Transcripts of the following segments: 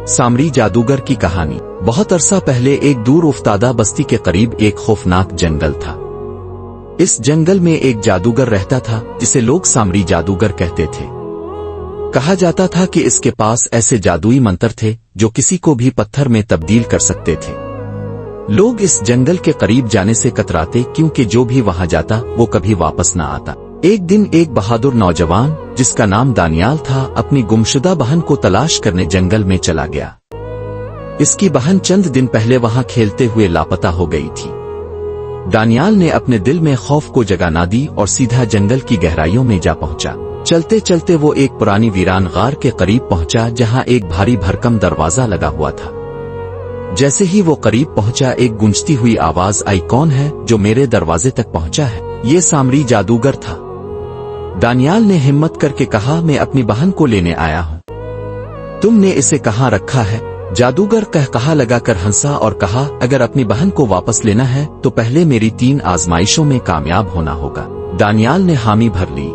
سامری جادوگر کی کہانی۔ بہت عرصہ پہلے ایک دور افتادہ بستی کے قریب ایک خوفناک جنگل تھا۔ اس جنگل میں ایک جادوگر رہتا تھا جسے لوگ سامری جادوگر کہتے تھے۔ کہا جاتا تھا کہ اس کے پاس ایسے جادوئی منتر تھے جو کسی کو بھی پتھر میں تبدیل کر سکتے تھے۔ لوگ اس جنگل کے قریب جانے سے کتراتے کیونکہ جو بھی وہاں جاتا وہ کبھی واپس نہ آتا۔ ایک دن ایک بہادر نوجوان جس کا نام دانیال تھا اپنی گمشدہ بہن کو تلاش کرنے جنگل میں چلا گیا۔ اس کی بہن چند دن پہلے وہاں کھیلتے ہوئے لاپتہ ہو گئی تھی۔ دانیال نے اپنے دل میں خوف کو جگہ نہ دی اور سیدھا جنگل کی گہرائیوں میں جا پہنچا۔ چلتے چلتے وہ ایک پرانی ویران غار کے قریب پہنچا جہاں ایک بھاری بھرکم دروازہ لگا ہوا تھا۔ جیسے ہی وہ قریب پہنچا ایک گونجتی ہوئی آواز آئی، کون ہے جو میرے دروازے تک پہنچا ہے؟ یہ سامری جادوگر تھا۔ دانیال نے ہمت کر کے کہا، میں اپنی بہن کو لینے آیا ہوں۔ تم نے اسے کہاں رکھا ہے؟ جادوگر قہقہا لگا کر ہنسا اور کہا، اگر اپنی بہن کو واپس لینا ہے تو پہلے میری 3 آزمائشوں میں کامیاب ہونا ہوگا۔ دانیال نے حامی بھر لی۔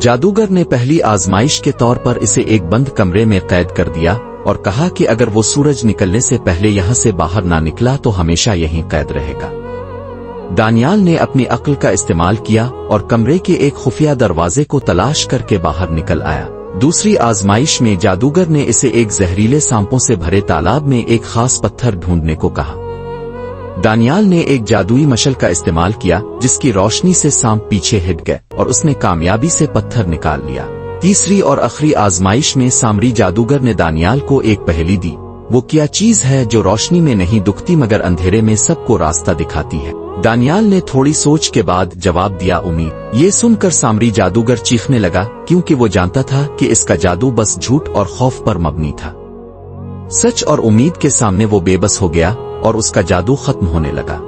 جادوگر نے پہلی آزمائش کے طور پر اسے ایک بند کمرے میں قید کر دیا اور کہا کہ اگر وہ سورج نکلنے سے پہلے یہاں سے باہر نہ نکلا تو ہمیشہ یہیں قید رہے گا۔ دانیال نے اپنی عقل کا استعمال کیا اور کمرے کے ایک خفیہ دروازے کو تلاش کر کے باہر نکل آیا۔ دوسری آزمائش میں جادوگر نے اسے ایک زہریلے سانپوں سے بھرے تالاب میں ایک خاص پتھر ڈھونڈنے کو کہا۔ دانیال نے ایک جادوئی مشل کا استعمال کیا جس کی روشنی سے سانپ پیچھے ہٹ گئے اور اس نے کامیابی سے پتھر نکال لیا۔ تیسری اور آخری آزمائش میں سامری جادوگر نے دانیال کو ایک پہیلی دی، وہ کیا چیز ہے جو روشنی میں نہیں دکھتی مگر اندھیرے میں سب کو راستہ دکھاتی ہے؟ دانیال نے تھوڑی سوچ کے بعد جواب دیا، امید۔ یہ سن کر سامری جادوگر چیخنے لگا کیونکہ وہ جانتا تھا کہ اس کا جادو بس جھوٹ اور خوف پر مبنی تھا۔ سچ اور امید کے سامنے وہ بے بس ہو گیا اور اس کا جادو ختم ہونے لگا۔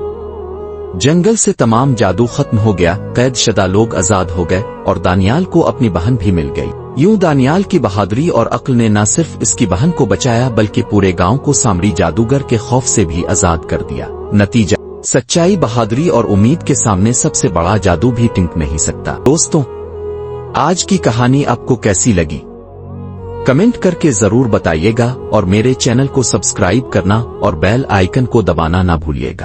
جنگل سے تمام جادو ختم ہو گیا، قید شدہ لوگ آزاد ہو گئے اور دانیال کو اپنی بہن بھی مل گئی۔ یوں دانیال کی بہادری اور عقل نے نہ صرف اس کی بہن کو بچایا بلکہ پورے گاؤں کو سامری جادوگر کے خوف سے بھی آزاد کر دیا۔ نتیجہ، سچائی، بہادری اور امید کے سامنے سب سے بڑا جادو بھی ٹک نہیں سکتا۔ دوستوں، آج کی کہانی آپ کو کیسی لگی؟ کمنٹ کر کے ضرور بتائیے گا اور میرے چینل کو سبسکرائب کرنا اور بیل آئیکن کو دبانا نہ بھولیے گا۔